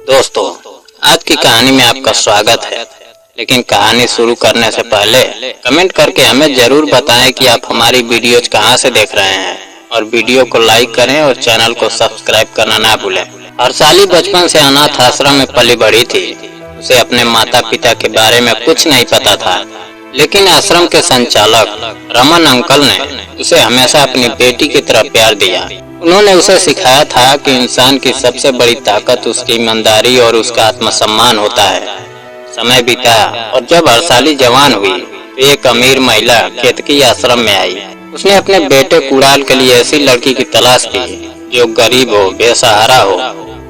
दोस्तों, आज की कहानी में आपका स्वागत है। लेकिन कहानी शुरू करने से पहले कमेंट करके हमें जरूर बताएं कि आप हमारी वीडियोज कहां से देख रहे हैं और वीडियो को लाइक करें और चैनल को सब्सक्राइब करना ना भूलें। हर्षाली बचपन से अनाथ आश्रम में पली बढ़ी थी। उसे अपने माता पिता के बारे में कुछ नहीं पता था, लेकिन आश्रम के संचालक रमन अंकल ने उसे हमेशा अपनी बेटी की तरह प्यार दिया। उन्होंने उसे सिखाया था कि इंसान की सबसे बड़ी ताकत उसकी ईमानदारी और उसका आत्मसम्मान होता है। समय बीता और जब हर्षाली जवान हुई तो एक अमीर महिला केतकी आश्रम में आई। उसने अपने बेटे कुणाल के लिए ऐसी लड़की की तलाश की जो गरीब हो, बेसहारा हो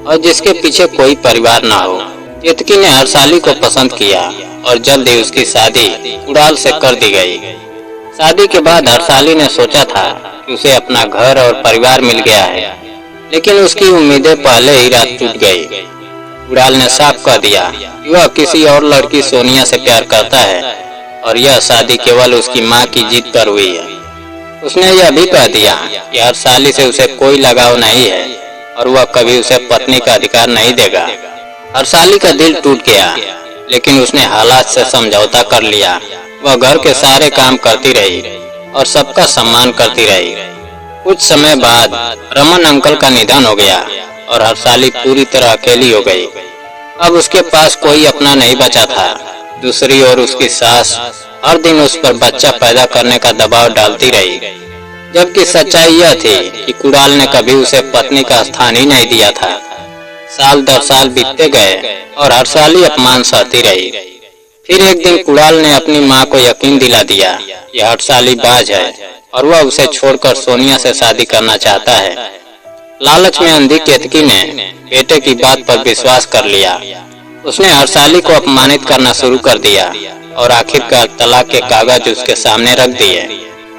और जिसके पीछे कोई परिवार ना हो। केतकी ने हर्षाली को पसंद किया और जल्द ही उसकी शादी कुणाल से कर दी गई। शादी के बाद हर्षाली ने सोचा था कि उसे अपना घर और परिवार मिल गया है, लेकिन उसकी उम्मीदें पहले ही रात टूट गई। कुणाल ने साफ कह दिया कि वह किसी और लड़की सोनिया से प्यार करता है और यह शादी केवल उसकी मां की जिद पर हुई है। उसने यह भी कह दिया कि हर्षाली से उसे कोई लगाव नहीं है और वह कभी उसे पत्नी का अधिकार नहीं देगा। हर्षाली का दिल टूट गया, लेकिन उसने हालात से समझौता कर लिया। वह घर के सारे काम करती रही और सबका सम्मान करती रही। कुछ समय बाद रमन अंकल का निधन हो गया और हर्षाली पूरी तरह अकेली हो गई। अब उसके पास कोई अपना नहीं बचा था। दूसरी ओर उसकी सास हर दिन उस पर बच्चा पैदा करने का दबाव डालती रही, जबकि सच्चाई यह थी कि कुणाल ने कभी उसे पत्नी का स्थान ही नहीं दिया था। साल दर साल बीतते गए और हर्षाली अपमान सहती रही। फिर एक दिन कुणाल ने अपनी मां को यकीन दिला दिया कि हर्षाली बाज है और वह उसे छोड़कर सोनिया से शादी करना चाहता है। लालच में अंधी केतकी ने बेटे की बात पर विश्वास कर लिया। उसने हर्षाली को अपमानित करना शुरू कर दिया और आखिरकार तलाक के कागज उसके सामने रख दिए।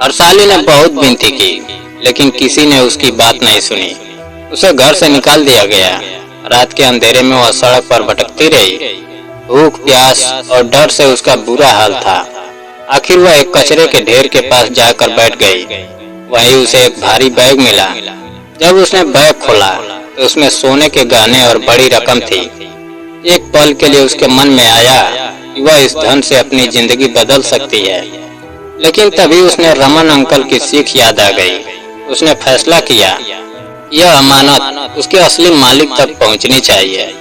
हर्षाली ने बहुत विनती की, लेकिन किसी ने उसकी बात नहीं सुनी। उसे घर से निकाल दिया गया। रात के अंधेरे में वह सड़क पर भटकती रही। भूख, प्यास और डर से उसका बुरा हाल था। आखिर वह एक कचरे के ढेर के पास जाकर बैठ गई। वहीं उसे एक भारी बैग मिला। जब उसने बैग खोला तो उसमें सोने के गहने और बड़ी रकम थी। एक पल के लिए उसके मन में आया कि वह इस धन से अपनी जिंदगी बदल सकती है, लेकिन तभी उसने रमन अंकल की सीख याद आ गई। उसने फैसला किया यह अमानत उसके असली मालिक तक पहुंचनी चाहिए।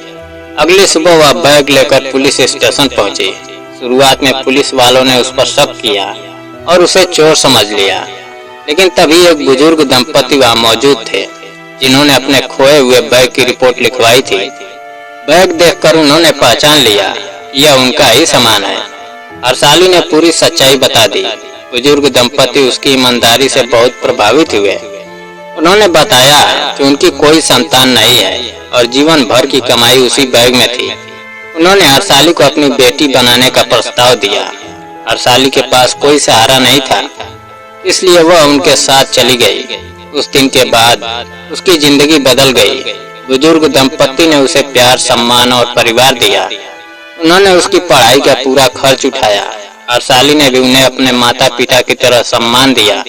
अगली सुबह वह बैग लेकर पुलिस स्टेशन पहुंची। शुरुआत में पुलिस वालों ने उस पर शक किया और उसे चोर समझ लिया, लेकिन तभी एक बुजुर्ग दंपति वहां मौजूद थे जिन्होंने अपने खोए हुए बैग की रिपोर्ट लिखवाई थी। बैग देखकर उन्होंने पहचान लिया यह उनका ही सामान है। हर्षाली ने पूरी सच्चाई बता दी। बुजुर्ग दंपति उसकी ईमानदारी से बहुत प्रभावित हुए। उन्होंने बताया कि उनकी कोई संतान नहीं है और जीवन भर की कमाई उसी बैग में थी। उन्होंने हर्षाली को अपनी बेटी बनाने का प्रस्ताव दिया। हर्षाली के पास कोई सहारा नहीं था, इसलिए वह उनके साथ चली गई। उस दिन के बाद उसकी जिंदगी बदल गई। बुजुर्ग दंपति ने उसे प्यार, सम्मान और परिवार दिया। उन्होंने उसकी पढ़ाई का पूरा खर्च उठाया। हर्षाली ने भी उन्हें अपने माता पिता की तरह सम्मान दिया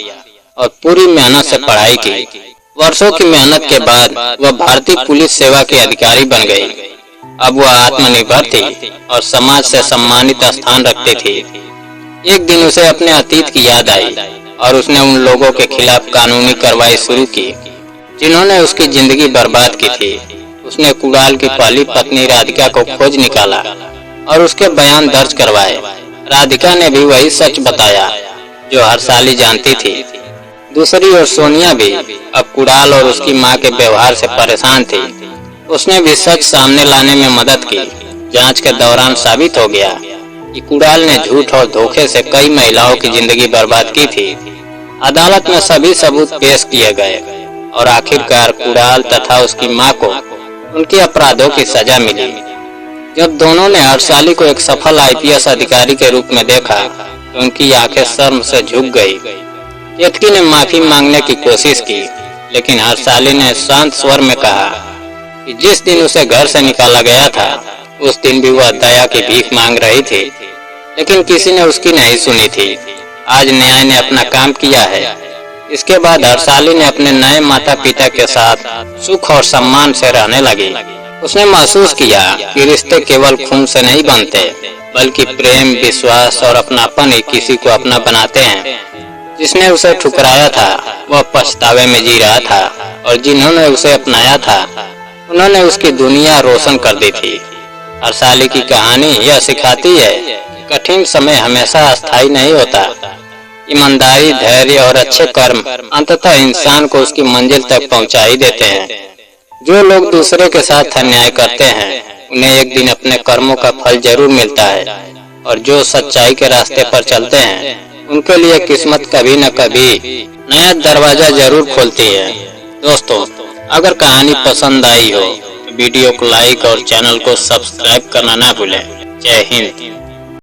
और पूरी मेहनत से पढ़ाई की। वर्षों की मेहनत के बाद वह भारतीय पुलिस सेवा की अधिकारी बन गई। अब वह आत्मनिर्भर थी और समाज से सम्मानित स्थान रखती थी। एक दिन उसे अपने अतीत की याद आई और उसने उन लोगों के खिलाफ कानूनी कार्रवाई शुरू की जिन्होंने उसकी जिंदगी बर्बाद की थी। उसने कुणाल की पहली पत्नी राधिका को खोज निकाला और उसके बयान दर्ज करवाए। राधिका ने भी वही सच बताया जो हर्षाली जानती थी। दूसरी ओर सोनिया भी अब कुणाल और उसकी मां के व्यवहार से परेशान थी। उसने भी सच सामने लाने में मदद की। जांच के दौरान साबित हो गया कि कुणाल ने झूठ और धोखे से कई महिलाओं की जिंदगी बर्बाद की थी। अदालत में सभी सबूत पेश किए गए और आखिरकार कुणाल तथा उसकी मां को उनके अपराधों की सजा मिली। जब दोनों ने हर्षाली को एक सफल आईपीएस अधिकारी के रूप में देखा तो उनकी आंखें शर्म से झुक गई। केतकी ने माफी मांगने की कोशिश की, लेकिन हर्षाली ने शांत स्वर में कहा कि जिस दिन उसे घर से निकाला गया था उस दिन भी वह दया की भीख मांग रही थी, लेकिन किसी ने उसकी नहीं सुनी थी। आज न्याय ने अपना काम किया है। इसके बाद हर्षाली ने अपने नए माता पिता के साथ सुख और सम्मान से रहने लगी। उसने महसूस किया कि रिश्ते केवल खून से नहीं बनते, बल्कि प्रेम, विश्वास और अपनापन ही किसी को अपना बनाते हैं। जिसने उसे ठुकराया था वह पछतावे में जी रहा था, और जिन्होंने उसे अपनाया था उन्होंने उसकी दुनिया रोशन कर दी थी। हर्षाली की कहानी यह सिखाती है कि कठिन समय हमेशा अस्थायी नहीं होता। ईमानदारी, धैर्य और अच्छे कर्म अंततः इंसान को उसकी मंजिल तक पहुंचा ही देते हैं। जो लोग दूसरे के साथ अन्याय करते हैं उन्हें एक दिन अपने कर्मों का फल जरूर मिलता है, और जो सच्चाई के रास्ते पर चलते हैं उनके लिए किस्मत कभी न कभी नया दरवाजा जरूर खोलती है। दोस्तों, अगर कहानी पसंद आई हो तो वीडियो को लाइक और चैनल को सब्सक्राइब करना ना भूलें। जय हिंद।